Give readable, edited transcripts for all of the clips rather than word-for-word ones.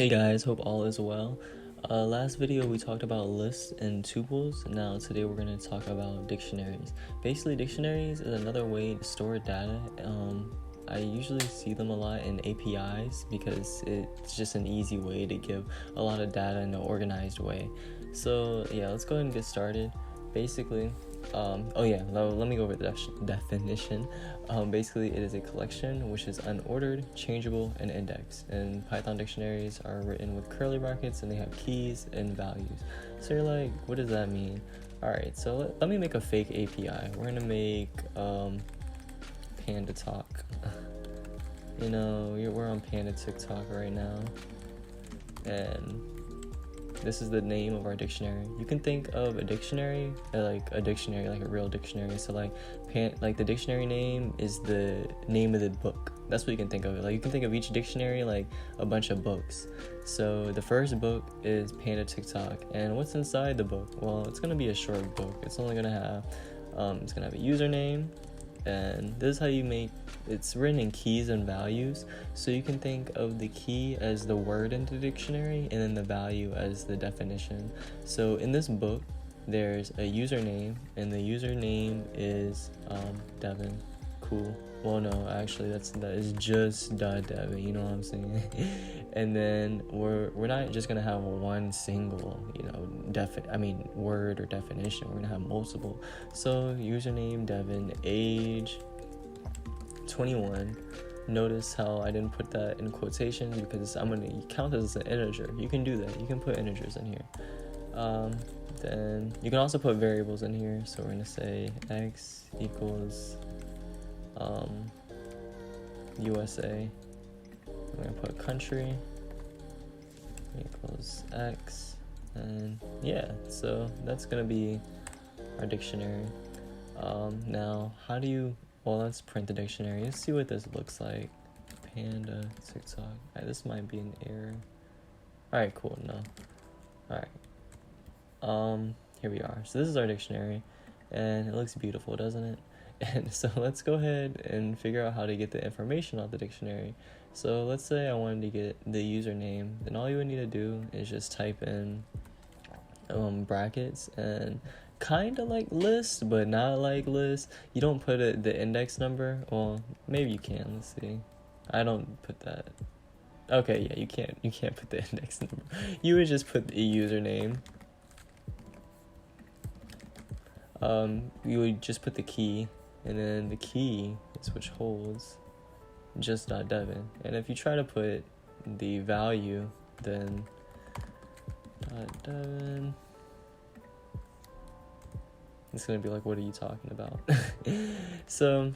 Hey guys, hope all is well. Last video we talked about lists and tuples. Now today we're going to talk about dictionaries. Basically, dictionaries is another way to store data. I usually see them a lot in APIs because it's just an easy way to give a lot of data in an organized way. So yeah, let's go ahead and get started. Basically, let me go over the definition. Basically, it is a collection which is unordered, changeable, and indexed. And Python dictionaries are written with curly brackets and they have keys and values. So you're like, what does that mean? Alright, so let me make a fake API. We're gonna make Panda Talk. We're on Panda TikTok right now. And this is the name of our dictionary. You can think of a dictionary like a real dictionary. So like the dictionary name is the name of the book. That's what you can think of it. Like you can think of each dictionary like a bunch of books. So the first book is Panda TikTok, and what's inside the book? Well, it's gonna be a short book. It's only gonna have it's gonna have a username, and this is how you make it's written in keys and values. So you can think of the key as the word in the dictionary and then the value as the definition. So in this book there's a username, and the username is Devin. Cool. Well, no, actually that is just Devin, you know what I'm saying? And then we're not just gonna have one single word or definition. We're gonna have multiple. So username Devin, age 21. Notice how I didn't put that in quotations because I'm gonna count this as an integer. You can do that. You can put integers in here. Then you can also put variables in here. So we're gonna say x equals USA. We're gonna put country equals x, and yeah, so that's gonna be our dictionary. Now let's print the dictionary. Let's see what this looks like. Panda TikTok. Alright, this might be an error. Alright, cool. No. Alright. Here we are. So this is our dictionary, and it looks beautiful, doesn't it? And so let's go ahead and figure out how to get the information out the dictionary. So let's say I wanted to get the username. Then all you would need to do is just type in brackets and kind of like list, but not like list. You don't put the index number. Well, maybe you can. Let's see. I don't put that. Okay, yeah, you can't put the index number. You would just put the username. You would just put the key, and then the key is which holds just .devin. And if you try to put the value, then .devin, it's gonna be like, what are you talking about? So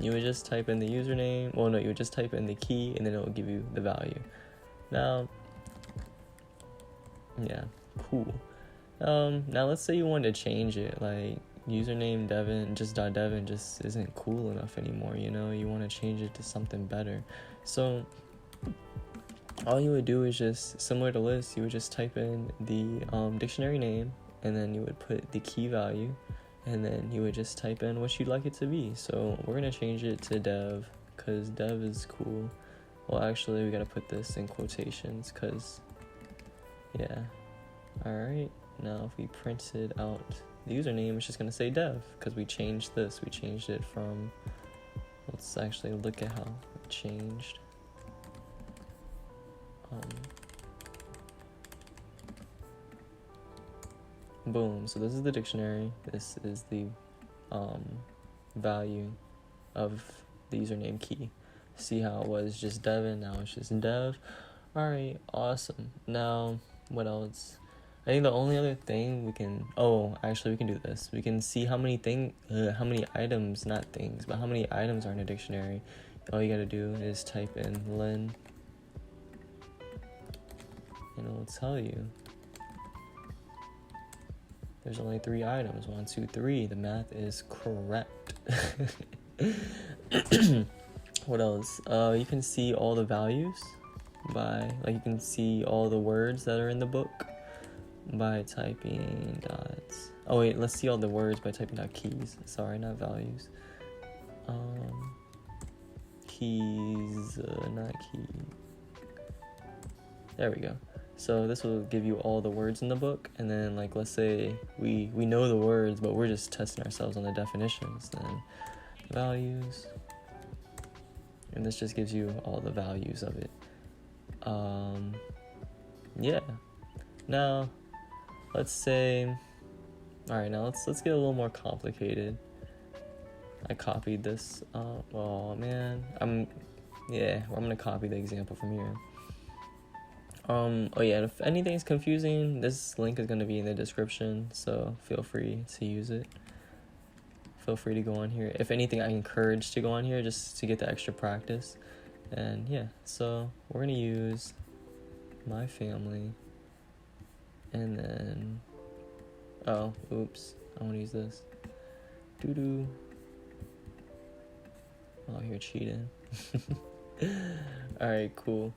you would just type in the username. Well, no, you would just type in the key, and then it will give you the value. Now, yeah, cool. Now let's say you want to change it, like username Devin, just .devin just isn't cool enough anymore, you want to change it to something better. So all you would do is just similar to list. You would just type in the dictionary name, and then you would put the key value, and then you would just type in what you'd like it to be. So we're gonna change it to dev because dev is cool. Well, actually we gotta put this in quotations because yeah. Alright, now if we printed out the username, it's just gonna say dev because we changed this. We changed it from, let's actually look at how it changed. Boom. So this is the dictionary. This is the value of the username key. See how it was just Devin, now it's just dev. Alright, awesome. Now what else? I think the only other thing we can do this. We can see how many items, not things, but how many items are in a dictionary. All you gotta do is type in len, and it will tell you there's only 3 items. 1, 2, 3. The math is correct. What else? You can see all the values you can see all the words that are in the book by typing dots. Oh wait, let's see all the words by typing out keys. Sorry, not values. Keys, not key. There we go. So this will give you all the words in the book, and then like let's say we know the words, but we're just testing ourselves on the definitions. Then values, and this just gives you all the values of it. Yeah. Now, let's say, all right. Now let's get a little more complicated. I copied this. Oh man, I'm gonna copy the example from here. Oh yeah, if anything's confusing, this link is going to be in the description, so feel free to use it. Feel free to go on here. If anything, I encourage to go on here just to get the extra practice. And yeah, so we're going to use my family, and then, oh, oops, I want to use this. Doo-doo. Oh, you're cheating. Alright, cool.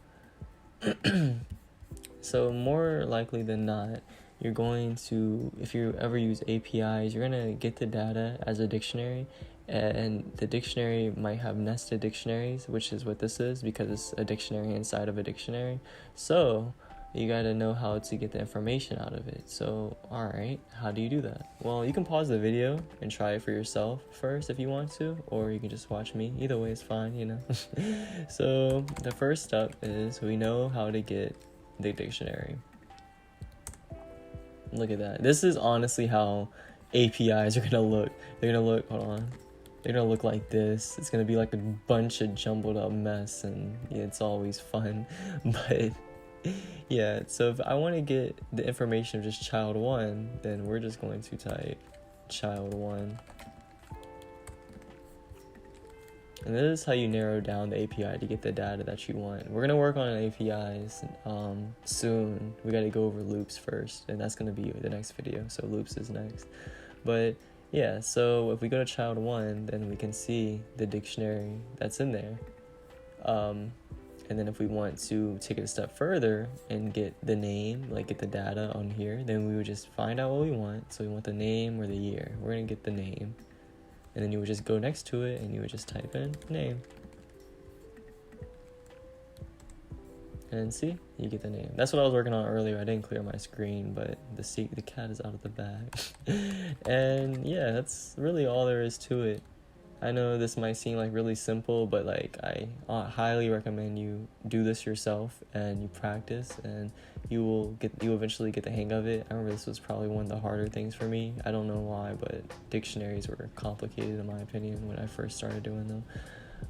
So more likely than not, you're going to, if you ever use APIs, you're going to get the data as a dictionary, and the dictionary might have nested dictionaries, which is what this is, because it's a dictionary inside of a dictionary. So you got to know how to get the information out of it. So, all right, how do you do that? Well, you can pause the video and try it for yourself first if you want to, or you can just watch me. Either way is fine, you know. So the first step is we know how to get the dictionary. Look at that. This is honestly how APIs are gonna look. They're gonna look, hold on. They're gonna look like this. It's gonna be like a bunch of jumbled up mess, and yeah, it's always fun. But yeah, so if I want to get the information of just child 1, then we're just going to type child 1. And this is how you narrow down the API to get the data that you want. We're going to work on APIs soon. We got to go over loops first, and that's going to be the next video. So loops is next. But yeah, so if we go to child 1, then we can see the dictionary that's in there. And then if we want to take it a step further and get the name, like get the data on here, then we would just find out what we want. So we want the name or the year. We're going to get the name. And then you would just go next to it and you would just type in name. And see, you get the name. That's what I was working on earlier. I didn't clear my screen, but the cat is out of the bag. And yeah, that's really all there is to it. I know this might seem like really simple, but like I highly recommend you do this yourself and you practice, and you eventually get the hang of it. I remember this was probably one of the harder things for me. I don't know why, but dictionaries were complicated in my opinion when I first started doing them.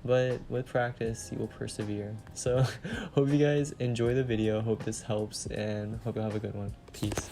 But with practice, you will persevere. So hope you guys enjoy the video. Hope this helps, and hope you have a good one. Peace.